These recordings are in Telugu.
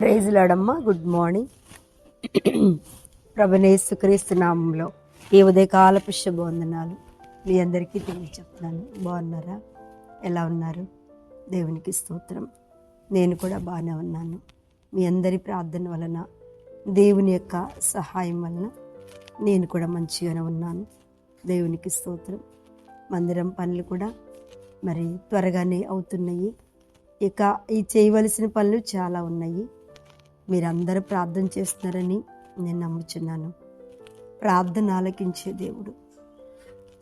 ప్రైజ్ లాడమ్మా. Good morning. ప్రభునేసు క్రీస్తు నామంలో ఈ ఉదయకాలపు శుభవందనాలు మీ అందరికీ తెలియచెప్తున్నాను. బాగున్నారా? ఎలా ఉన్నారు? దేవునికి స్తోత్రం. నేను కూడా బాగానే ఉన్నాను. మీ అందరి ప్రార్థన వలన, దేవుని యొక్క సహాయం వలన నేను కూడా మంచిగానే ఉన్నాను. దేవునికి స్తోత్రం. మందిరం పనులు కూడా మరి త్వరగానే అవుతున్నాయి. ఇక ఈ చేయవలసిన పనులు చాలా ఉన్నాయి. మీరందరూ ప్రార్థన చేస్తున్నారని నేను నమ్ముచున్నాను. ప్రార్థన ఆలకించే దేవుడు,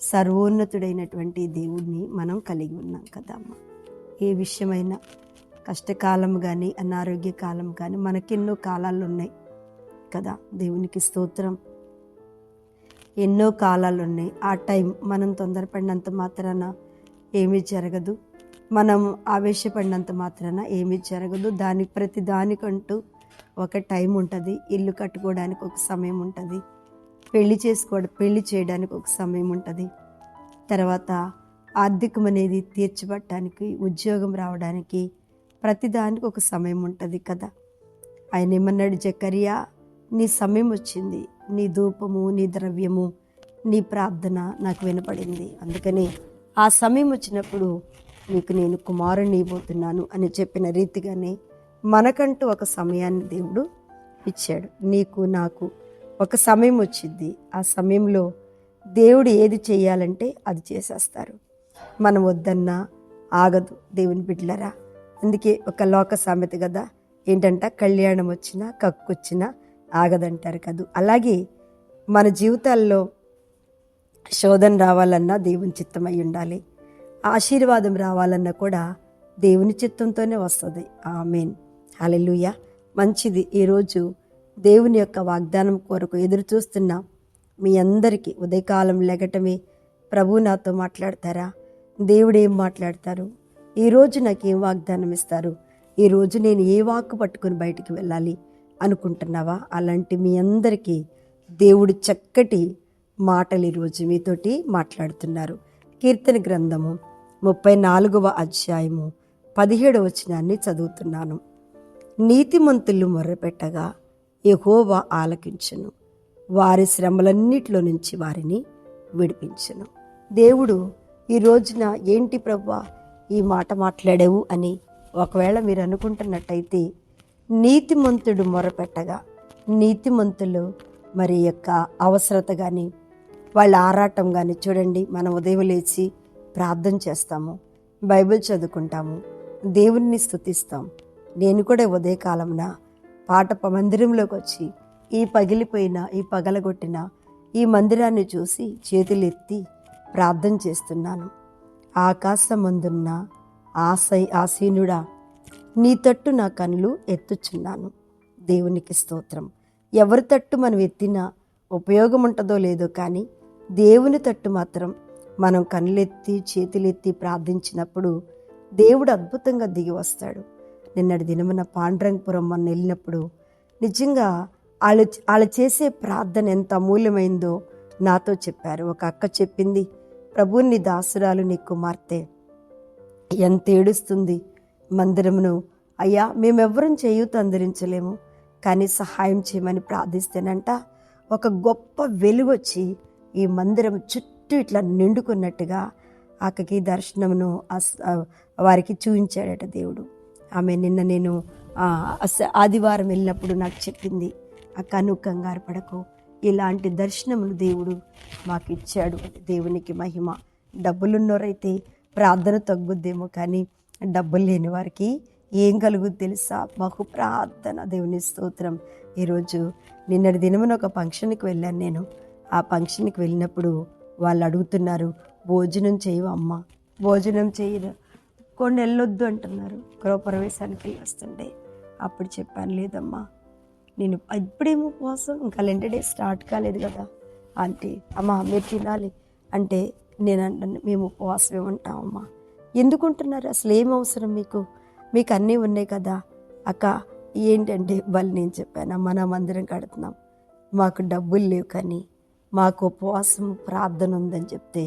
సర్వోన్నతుడైనటువంటి దేవుడిని మనం కలిగి ఉన్నాం కదా అమ్మ. ఏ విషయమైనా కష్టకాలం కానీ అనారోగ్య కాలం కానీ మనకెన్నో కాలాలు ఉన్నాయి కదా. దేవునికి స్తోత్రం. ఎన్నో కాలాలు ఉన్నాయి. ఆ టైం మనం తొందరపడినంత మాత్రాన ఏమీ జరగదు. మనం ఆవేశపడినంత మాత్రాన ఏమీ జరగదు. ప్రతి దానికంటూ ఒక టైం ఉంటుంది. ఇల్లు కట్టుకోవడానికి ఒక సమయం ఉంటుంది, పెళ్లి చేయడానికి ఒక సమయం ఉంటుంది, తర్వాత ఆర్థికం అనేది తీర్చబడటానికి, ఉద్యోగం రావడానికి ప్రతిదానికి ఒక సమయం ఉంటుంది కదా. ఆయన ఏమన్నాడు? జకరియా, నీ సమయం వచ్చింది, నీ ధూపము, నీ ద్రవ్యము, నీ ప్రార్థన నాకు వినపడింది. అందుకని ఆ సమయం వచ్చినప్పుడు నీకు నేను కుమారుని ఇవ్వబోతున్నాను అని చెప్పిన రీతిగానే మనకంటూ ఒక సమయాన్ని దేవుడు ఇచ్చాడు. నీకు నాకు ఒక సమయం వచ్చింది. ఆ సమయంలో దేవుడు ఏది చేయాలంటే అది చేసేస్తారు. మనం వద్దన్నా ఆగదు దేవుని బిడ్డలరా. అందుకే ఒక లోక సామెత కదా, ఏంటంట, కళ్యాణం వచ్చినా కక్కొచ్చినా ఆగదంటారు కదా. అలాగే మన జీవితాల్లో శోధన రావాలన్నా దేవుని చిత్తమై ఉండాలి. ఆశీర్వాదం రావాలన్నా కూడా దేవుని చిత్తంతోనే వస్తుంది. ఆమేన్. హల్లెలూయా. మంచిది. ఈరోజు దేవుని యొక్క వాగ్దానం కొరకు ఎదురు చూస్తున్న మీ అందరికీ ఉదయకాలం లెగటమే ప్రభు నాతో మాట్లాడతారా? దేవుడు ఏం మాట్లాడతారు? ఈరోజు నాకు ఏం వాగ్దానం ఇస్తారు? ఈరోజు నేను ఏ వాక్కు పట్టుకొని బయటికి వెళ్ళాలి అనుకుంటున్నావా? అలాంటి మీ అందరికీ దేవుడు చక్కటి మాటలు ఈరోజు మీతోటి మాట్లాడుతున్నారు. కీర్తన గ్రంథము 34వ అధ్యాయము 17వ వచనాన్ని చదువుతున్నాను. నీతిమంతులు మొర్రపెట్టగా యెహోవా ఆలకించును, వారి శ్రమలన్నిటిలో నుంచి వారిని విడిపించును. దేవుడు ఈ రోజున ఏంటి ప్రభువా ఈ మాట మాట్లాడావు అని ఒకవేళ మీరు అనుకుంటున్నట్టయితే, నీతిమంతుడు మొరపెట్టగా, నీతిమంతులు మరి యొక్క అవసరత కానీ వాళ్ళ ఆరాటం కానీ చూడండి. మనం ఉదయం లేచి ప్రార్థన చేస్తాము, బైబిల్ చదువుకుంటాము, దేవుణ్ణి స్తుతిస్తాం. నేను కూడా ఉదయకాలంన మందిరంలోకి వచ్చి ఈ పగలగొట్టిన ఈ మందిరాన్ని చూసి చేతులెత్తి ప్రార్థన చేస్తున్నాను. ఆకాశమందున్న ఆసీనుడా, నీ తట్టు నా కనులు ఎత్తుచున్నాను. దేవునికి స్తోత్రం. ఎవరి తట్టు మనం ఎత్తినా ఉపయోగం ఉంటుందో లేదో కానీ దేవుని తట్టు మాత్రం మనం కనులెత్తి చేతులెత్తి ప్రార్థించినప్పుడు దేవుడు అద్భుతంగా దిగి వస్తాడు. నిన్నటి దినమున పాండ్రంగపురం మొన్న వెళ్ళినప్పుడు నిజంగా వాళ్ళు చేసే ప్రార్థన ఎంత అమూల్యమైందో నాతో చెప్పారు. ఒక అక్క చెప్పింది, ప్రభు నీ దాసురాలు నీ కుమార్తె ఎంత ఏడుస్తుంది మందిరమును. అయ్యా, మేమెవ్వరం చేయూత అందించలేము, కానీ సహాయం చేయమని ప్రార్థిస్తేనంట ఒక గొప్ప వెలుగు వచ్చి ఈ మందిరం చుట్టూ ఇట్లా నిండుకున్నట్టుగా అక్కకి దర్శనమును వారికి చూపించాడట దేవుడు. ఆమె నిన్న నేను ఆదివారం వెళ్ళినప్పుడు నాకు చెప్పింది, అక్క నువ్వు కంగారు పడకు, ఇలాంటి దర్శనములు దేవుడు మాకు ఇచ్చాడు. దేవునికి మహిమ. డబ్బులున్నోరైతే ప్రార్థన తగ్గుద్దేమో, కానీ డబ్బులు లేని వారికి ఏం కలుగుద్ది తెలుసా? బహు ప్రార్థన. దేవుని స్తోత్రం. ఈరోజు నిన్నటి దినమున ఒక ఫంక్షన్కి వెళ్ళాను నేను. ఆ ఫంక్షన్కి వెళ్ళినప్పుడు వాళ్ళు అడుగుతున్నారు, భోజనం చేయవమ్మా, భోజనం చేయరు, కొన్ని వెళ్ళొద్దు అంటున్నారు. గృహప్రవేశానికి వస్తుండే అప్పుడు చెప్పాను, లేదమ్మా నేను ఇప్పుడేమో ఉపవాసం, ఇంకా లెంట్ డే స్టార్ట్ కాలేదు కదా అంటే, అమ్మా మీరు తినాలి అంటే నేను అంటాను, మేము ఉపవాసమే ఉంటామమ్మా. ఎందుకుంటున్నారు? అసలు ఏం అవసరం మీకు అన్నీ ఉన్నాయి కదా. అక్క ఏంటంటే వాళ్ళు నేను చెప్పాను, అమ్మ నా మందిరం కడుతున్నాం, మాకు డబ్బులు లేవు, కానీ మాకు ఉపవాసం ప్రార్థన ఉందని చెప్తే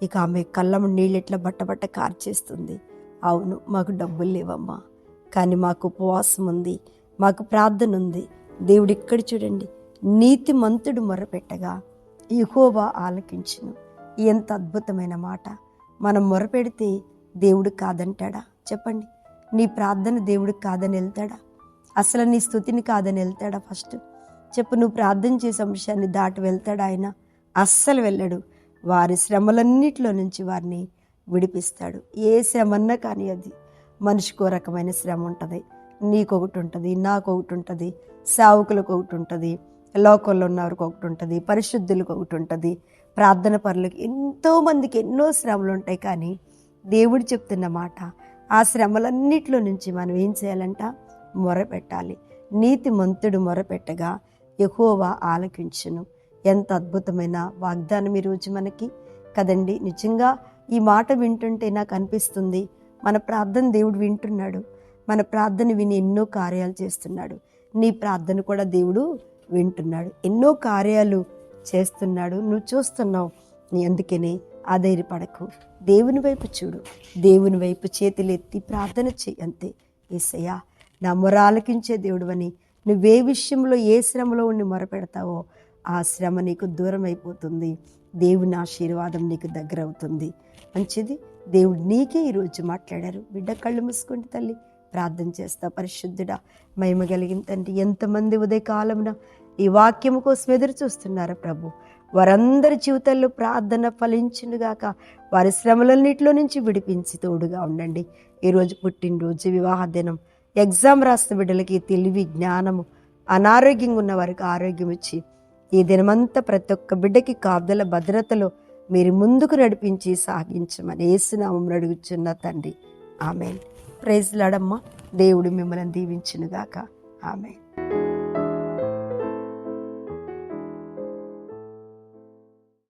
ఇక ఆమె కళ్ళము నీళ్ళు ఇట్లా బట్ట కార్చేస్తుంది. అవును, మాకు డబ్బులు లేవమ్మా, కానీ మాకు ఉపవాసం ఉంది, మాకు ప్రార్థన ఉంది. దేవుడు ఇక్కడ చూడండి, నీతిమంతుడు మొరపెట్టగా యెహోవా ఆలకించును. ఎంత అద్భుతమైన మాట. మనం మొరపెడితే దేవుడు కాదంటాడా? చెప్పండి. నీ ప్రార్థన దేవుడికి కాదని వెళ్తాడా? అసలు నీ స్తుతిని కాదని వెళ్తాడా? ఫస్ట్ చెప్పు. నువ్వు ప్రార్థన చేసే అంశాన్ని దాటి వెళ్తాడా ఆయన? అస్సలు వెళ్ళడు. వారి శ్రమలన్నిటిలో నుంచి వారిని విడిపిస్తాడు. ఏ శ్రమన్నా కానీ అది మనిషికి ఓ రకమైన శ్రమ ఉంటుంది. నీకొకటి ఉంటుంది, నాకొకటి ఉంటుంది, సేవకులకు ఒకటి ఉంటుంది, లోకంలో ఉన్నవారికి ఒకటి ఉంటుంది, పరిశుద్ధులకు ఒకటి ఉంటుంది, ప్రార్థన పరులకు ఎంతోమందికి ఎన్నో శ్రమలు ఉంటాయి. కానీ దేవుడు చెప్తున్న మాట, ఆ శ్రమలన్నిటిలో నుంచి మనం ఏం చేయాలంట? మొరపెట్టాలి. నీతిమంతుడు మొరపెట్టగా యెహోవా ఆలకించును. ఎంత అద్భుతమైన వాగ్దానం ఈరోజు మనకి కదండి. నిజంగా ఈ మాట వింటుంటే నాకు అనిపిస్తుంది, మన ప్రార్థన దేవుడు వింటున్నాడు. మన ప్రార్థన విని ఎన్నో కార్యాలు చేస్తున్నాడు. నీ ప్రార్థన కూడా దేవుడు వింటున్నాడు, ఎన్నో కార్యాలు చేస్తున్నాడు. నువ్వు చూస్తున్నావు. నీ అందుకనే ఆధైర్యపడకు, దేవుని వైపు చూడు, దేవుని వైపు చేతులెత్తి ప్రార్థన చెయ్యి. అంతే. యేసయ్యా నా మొర ఆలకించే దేవుడు అని నువ్వే విషయంలో ఏ శ్రమలో ఉండి మొరపెడతావో ఆ శ్రమ నీకు దూరం అయిపోతుంది. దేవుని ఆశీర్వాదం నీకు దగ్గర అవుతుంది. మంచిది. దేవుడు నీకే ఈరోజు మాట్లాడారు. బిడ్డ కళ్ళు మూసుకోండి తల్లి, ప్రార్థన చేస్తా. పరిశుద్ధుడా, మహిమ కలిగిన తండ్రి, ఎంతమంది ఉదయకాలమున ఈ వాక్యము కోసం ఎదురు చూస్తున్నారా ప్రభు, వారందరి జీవితాల్లో ప్రార్థన ఫలించునుగాక. వారి శ్రమలన్నింటిలో నుంచి విడిపించి తోడుగా ఉండండి. ఈరోజు పుట్టినరోజు, వివాహ దినం, ఎగ్జామ్ రాసిన బిడ్డలకి తెలివి, జ్ఞానము, అనారోగ్యంగా ఉన్న వారికి ఆరోగ్యం ఇచ్చి ఈ దినమంతా ప్రతి ఒక్క బిడ్డకి కాపుదల భద్రతలో మీరు ముందుకు నడిపించి సాగించమని యేసు నామమున అడుగుచున్న తండ్రి. ఆమేన్. ప్రైజ్ లార్డ్ అమ్మా. దేవుడు మిమ్మల్ని దీవించునుగాక. ఆమేన్.